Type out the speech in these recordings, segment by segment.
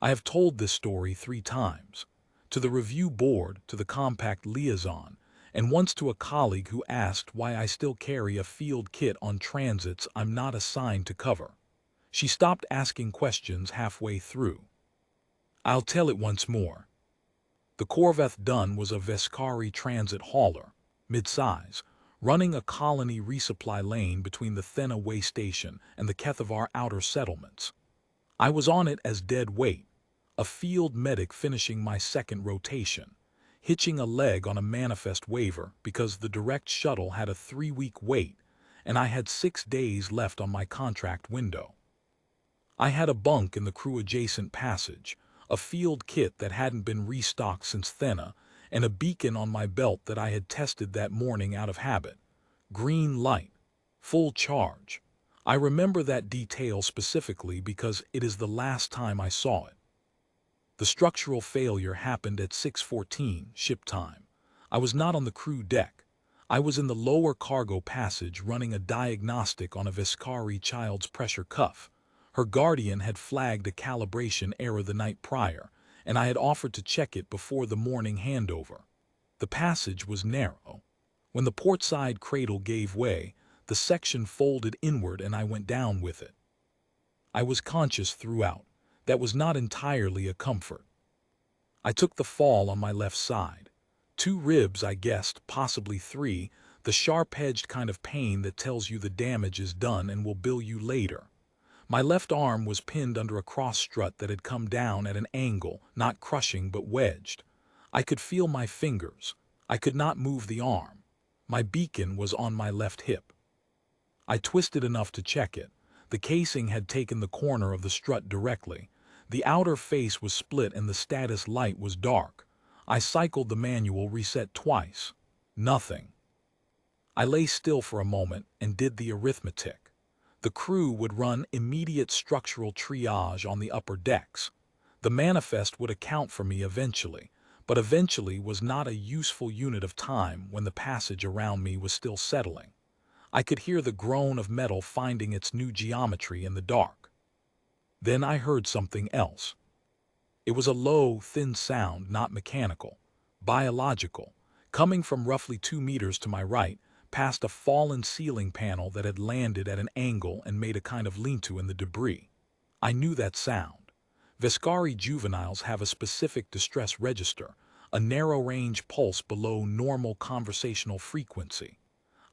I have told this story 3 times. To the review board, to the compact liaison, and once to a colleague who asked why I still carry a field kit on transits I'm not assigned to cover. She stopped asking questions halfway through. I'll tell it once more. The Corvette Dunn was a Veskari transit hauler, mid-size, running a colony resupply lane between the Thena way station and the Kethavar outer settlements. I was on it as dead weight, a field medic finishing my second rotation, hitching a leg on a manifest waiver because the direct shuttle had a 3-week wait and I had 6 days left on my contract window. I had a bunk in the crew-adjacent passage, a field kit that hadn't been restocked since Thena, and a beacon on my belt that I had tested that morning out of habit. Green light. Full charge. I remember that detail specifically because it is the last time I saw it. The structural failure happened at 6:14 ship time. I was not on the crew deck. I was in the lower cargo passage running a diagnostic on a Veskari child's pressure cuff. Her guardian had flagged a calibration error the night prior, and I had offered to check it before the morning handover. The passage was narrow. When the portside cradle gave way, the section folded inward and I went down with it. I was conscious throughout. That was not entirely a comfort. I took the fall on my left side. 2 ribs, I guessed, possibly 3, the sharp-edged kind of pain that tells you the damage is done and will bill you later. My left arm was pinned under a cross strut that had come down at an angle, not crushing but wedged. I could feel my fingers. I could not move the arm. My beacon was on my left hip. I twisted enough to check it. The casing had taken the corner of the strut directly. The outer face was split and the status light was dark. I cycled the manual reset twice. Nothing. I lay still for a moment and did the arithmetic. The crew would run immediate structural triage on the upper decks. The manifest would account for me eventually, but eventually was not a useful unit of time when the passage around me was still settling. I could hear the groan of metal finding its new geometry in the dark. Then I heard something else. It was a low, thin sound, not mechanical, biological, coming from roughly 2 meters to my right, past a fallen ceiling panel that had landed at an angle and made a kind of lean-to in the debris. I knew that sound. Veskari juveniles have a specific distress register, a narrow-range pulse below normal conversational frequency.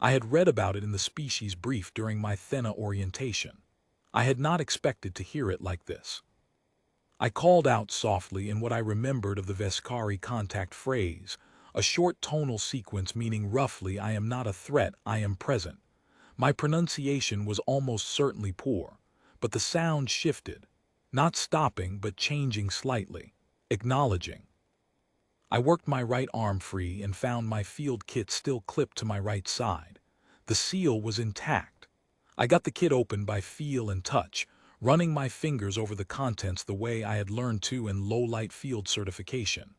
I had read about it in the species brief during my Thena orientation. I had not expected to hear it like this. I called out softly in what I remembered of the Veskari contact phrase, a short tonal sequence meaning roughly I am not a threat, I am present. My pronunciation was almost certainly poor, but the sound shifted, not stopping but changing slightly, acknowledging. I worked my right arm free and found my field kit still clipped to my right side. The seal was intact. I got the kit open by feel and touch, running my fingers over the contents the way I had learned to in low-light field certification.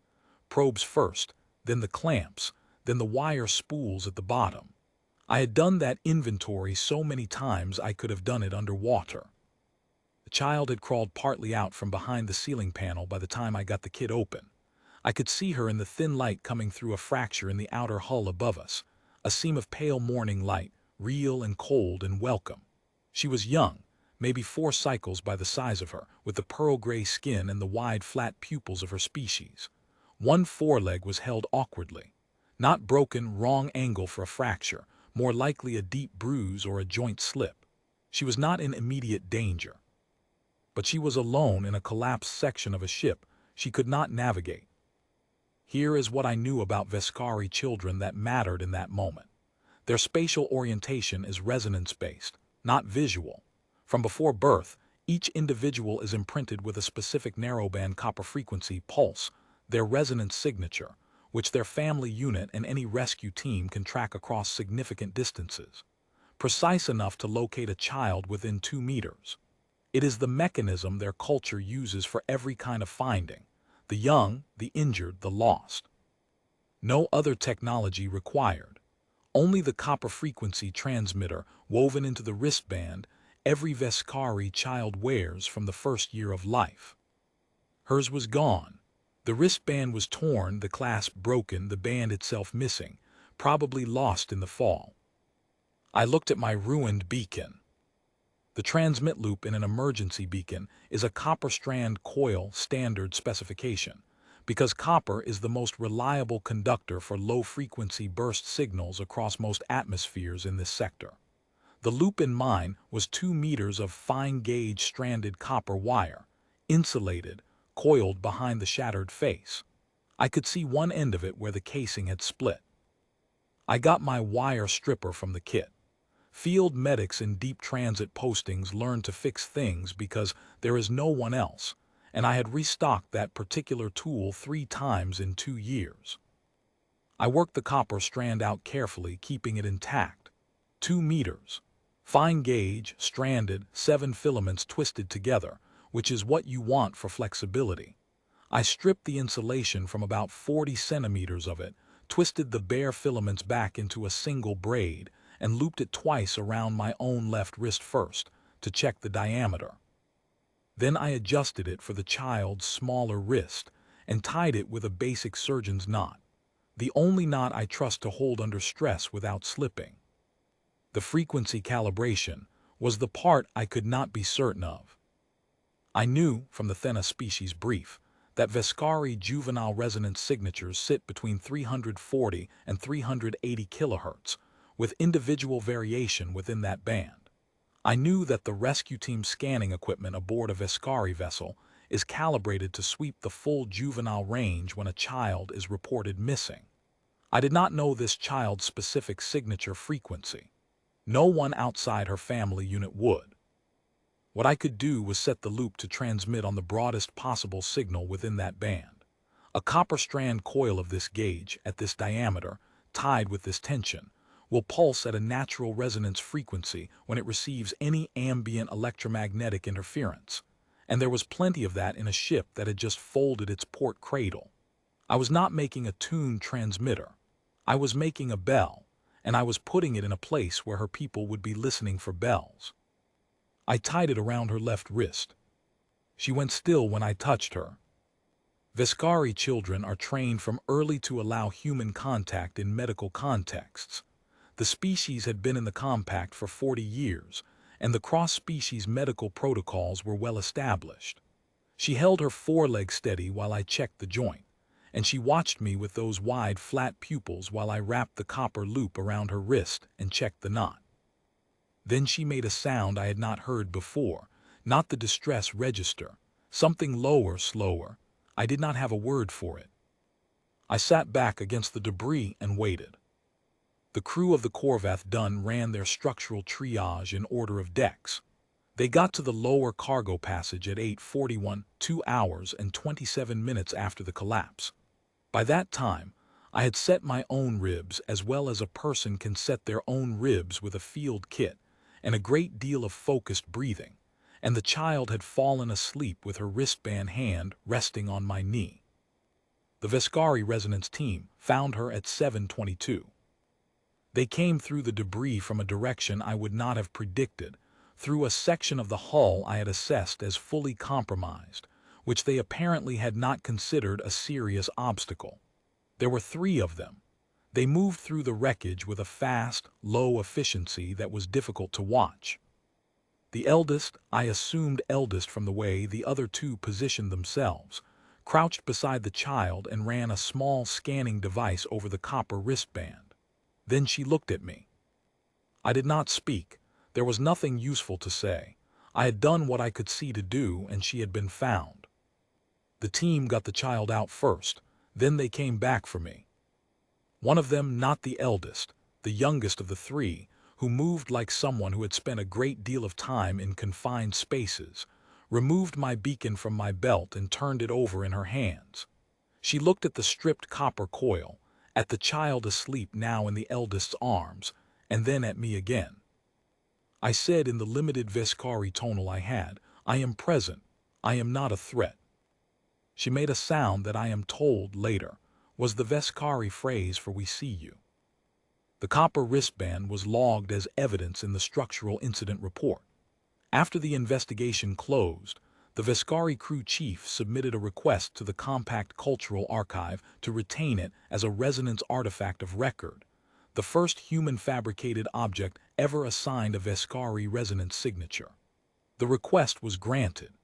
Probes first, then the clamps, then the wire spools at the bottom. I had done that inventory so many times I could have done it underwater. The child had crawled partly out from behind the ceiling panel by the time I got the kit open. I could see her in the thin light coming through a fracture in the outer hull above us, a seam of pale morning light, real and cold and welcome. She was young, maybe 4 cycles by the size of her, with the pearl-gray skin and the wide, flat pupils of her species. One foreleg was held awkwardly. Not broken, wrong angle for a fracture, more likely a deep bruise or a joint slip. She was not in immediate danger. But she was alone in a collapsed section of a ship she could not navigate. Here is what I knew about Veskari children that mattered in that moment. Their spatial orientation is resonance-based, not visual. From before birth, each individual is imprinted with a specific narrowband copper frequency pulse, their resonance signature, which their family unit and any rescue team can track across significant distances, precise enough to locate a child within 2 meters. It is the mechanism their culture uses for every kind of finding: the young, the injured, the lost. No other technology required. Only the copper frequency transmitter woven into the wristband every Veskari child wears from the first year of life. Hers was gone. The wristband was torn, the clasp broken, the band itself missing, probably lost in the fall. I looked at my ruined beacon. The transmit loop in an emergency beacon is a copper strand coil standard specification, because copper is the most reliable conductor for low-frequency burst signals across most atmospheres in this sector. The loop in mine was 2 meters of fine-gauge stranded copper wire, insulated, coiled behind the shattered face. I could see one end of it where the casing had split. I got my wire stripper from the kit. Field medics in deep transit postings learn to fix things because there is no one else, and I had restocked that particular tool 3 times in 2 years. I worked the copper strand out carefully, keeping it intact. 2 meters. Fine gauge, stranded, 7 filaments twisted together, which is what you want for flexibility. I stripped the insulation from about 40 centimeters of it, twisted the bare filaments back into a single braid, and looped it twice around my own left wrist first, to check the diameter. Then I adjusted it for the child's smaller wrist, and tied it with a basic surgeon's knot, the only knot I trust to hold under stress without slipping. The frequency calibration was the part I could not be certain of. I knew, from the Thena species brief, that Veskari juvenile resonance signatures sit between 340 and 380 kHz, with individual variation within that band. I knew that the rescue team scanning equipment aboard a Veskari vessel is calibrated to sweep the full juvenile range when a child is reported missing. I did not know this child's specific signature frequency. No one outside her family unit would. What I could do was set the loop to transmit on the broadest possible signal within that band. A copper strand coil of this gauge, at this diameter, tied with this tension, will pulse at a natural resonance frequency when it receives any ambient electromagnetic interference, and there was plenty of that in a ship that had just folded its port cradle. I was not making a tuned transmitter. I was making a bell, and I was putting it in a place where her people would be listening for bells. I tied it around her left wrist. She went still when I touched her. Veskari children are trained from early to allow human contact in medical contexts. The species had been in the compact for 40 years, and the cross-species medical protocols were well established. She held her foreleg steady while I checked the joint, and she watched me with those wide, flat pupils while I wrapped the copper loop around her wrist and checked the knot. Then she made a sound I had not heard before, not the distress register, something lower, slower. I did not have a word for it. I sat back against the debris and waited. The crew of the Corvath Dun ran their structural triage in order of decks. They got to the lower cargo passage at 8:41, 2 hours and 27 minutes after the collapse. By that time, I had set my own ribs as well as a person can set their own ribs with a field kit, and a great deal of focused breathing, and the child had fallen asleep with her wristband hand resting on my knee. The Veskari resonance team found her at 7:22. They came through the debris from a direction I would not have predicted, through a section of the hull I had assessed as fully compromised, which they apparently had not considered a serious obstacle. There were 3 of them. They moved through the wreckage with a fast, low efficiency that was difficult to watch. The eldest, I assumed eldest from the way the other 2 positioned themselves, crouched beside the child and ran a small scanning device over the copper wristband. Then she looked at me. I did not speak. There was nothing useful to say. I had done what I could see to do, and she had been found. The team got the child out first, then they came back for me. One of them, not the eldest, the youngest of the 3, who moved like someone who had spent a great deal of time in confined spaces, removed my beacon from my belt and turned it over in her hands. She looked at the stripped copper coil, at the child asleep now in the eldest's arms, and then at me again. I said in the limited Veskari tonal I had, "I am present. I am not a threat." She made a sound that I am told later was the Veskari phrase for "we see you." The copper wristband was logged as evidence in the structural incident report. After the investigation closed, The Veskari crew chief submitted a request to the Compact Cultural Archive to retain it as a resonance artifact of record, the first human-fabricated object ever assigned a Veskari resonance signature. The request was granted.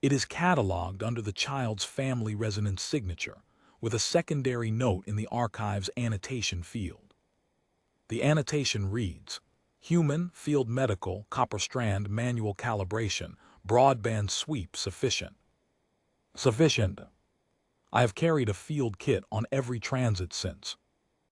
It is catalogued under the child's family resonance signature, with a secondary note in the archive's annotation field. The annotation reads, Human, field medical, copper strand, manual calibration, broadband sweep sufficient. Sufficient. I have carried a field kit on every transit since.